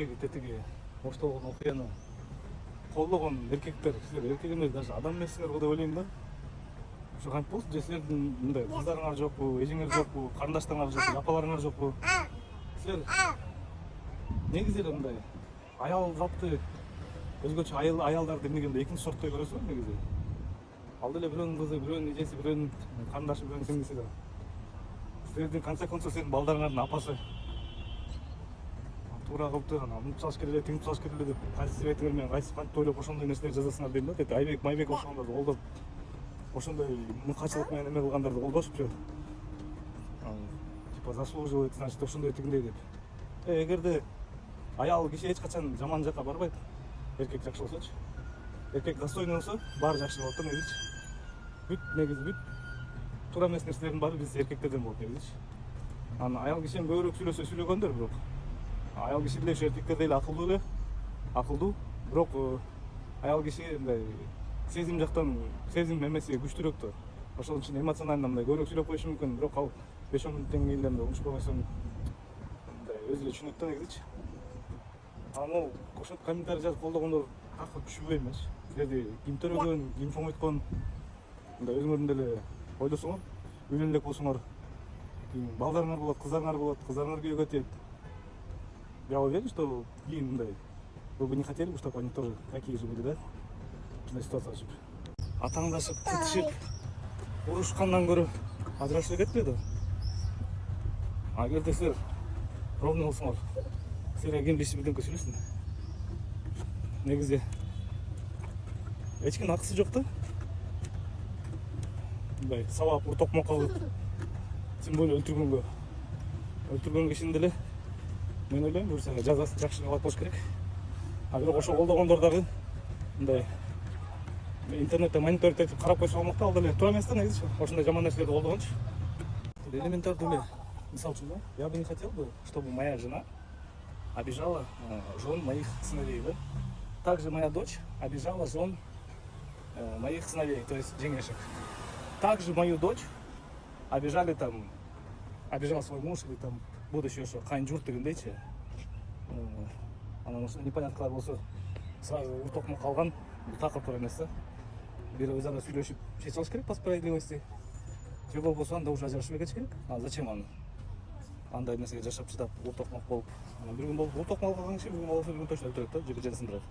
кечеги тетиги оштолгон окуяны колдогон эркектер, силер эркек эмес, даже адам эмессиңер го деп ойлойм да. Ушу кантип болсун, же силердин мындай кыздарыңар жокпу, эжиңер жокпу, карындаштарыңар жокпу, апаларыңар жокпу? Силер негизи эле мындай аял затты өзгөчө аялдарды эмнегенде экинчи сорттой көрөсүңөр негизи. Ал деле бирөөнүн кызы, бирөөнүн эжеси, бирөөнүн карындашы, бирөөнүн сиңдиси да. Силердин конце концов сенин балдарыңардын апасы. Туура кылыптыр, анан мынтип салыш керек эле, тинтип салыш керек эле деп кайсы себетиңер менен кайсы кантип ойлоп ошондой нерселерди жазасыңар дейм да. Тетиги Айбек, Майбек окшогондорду колдоп, ошондой мыкачылык менен эме кылгандарды колдошупчу. Типа заслуживает, значит, ошондой тигиндей деп. Эгерде аял киши эч качан жаман жакка барбайт. Эркек жакшы болсочу. Эркек достойный болсо, баары жакшы болот да негизичи. Негизи бүт туура эмес нерселердин баары биз эркектерден болот негизичи. Анан аял киши көбүрөөк сүйлөсө сүйлөгөндөр, бирок аял киши деле эркектердей эле акылдуу, бирок аял киши мындай сезим жактан, сезим эмеси күчтүүрөөк да. Ошол үчүн эмоционально мындай көбүрөөк сүйлөп коюшу мүмкүн, бирок ал 5-10 мүнөттөн кийин эле унчукпай койсоң мындай өзү эле түшүнөт да негизичи. Анан ошол комментарий жазып колдогондор такыр түшүнбөй эмес. Силерди ким төрөгөн, ким чоңойткон мындай өзүңөрдүн деле ойлосоңор, үйлөнө элек болсоңор, балдарыңар болот, кыздарыңар күйөөгө тиет. Я уверен, что кийин мындай вы бы не хотели, чтобы они тоже такие же были, да? Мындай ситуация ашып. Атаңдашып, тытышып, урушкандан көрө ажырашып кетпеди. Агерде силер ровный болсоңор, силерге ким биринчи бирдемке сүйлөсүн. Негизи эч кимдин акысы жок да. Мындай сабап, уртокмок кылып, тем более өлтүргөн кишини деле мен ойлойм, буюрса жазасын жакшы кылып болуш керек. А бирок ошо колдогондор дагы мындай интернетте мониторинг этип карап койсо болмок да, ал деле туура эмес да негизи. Ошондой жаман нерселерди колдогончу. Элементарный эле мисал үчүн, да, я бы не хотел бы, чтобы моя жена обижала жен моих сыновей, да? Также моя дочь обижала жен моих сыновей, то есть жеңешек. Также мою дочь обижал свой муж или там будущий ошо кайын журт дегендейчи. Анан ошо непоняткалар болсо сразу уртокмок калган, такыр туура эмес да. Бир өзара сүйлөшүп чечип алыш керек по справедливости. Же болбосо анда уже ажырашып кетиш керек. А зачем аны? Андай нерсеге жашап чыдап уртокмок болуп. Анан бир күн болуп уртокмок калган киши бир күн болсо бир күн точно өлтүрөт да, жеке жен сындырат.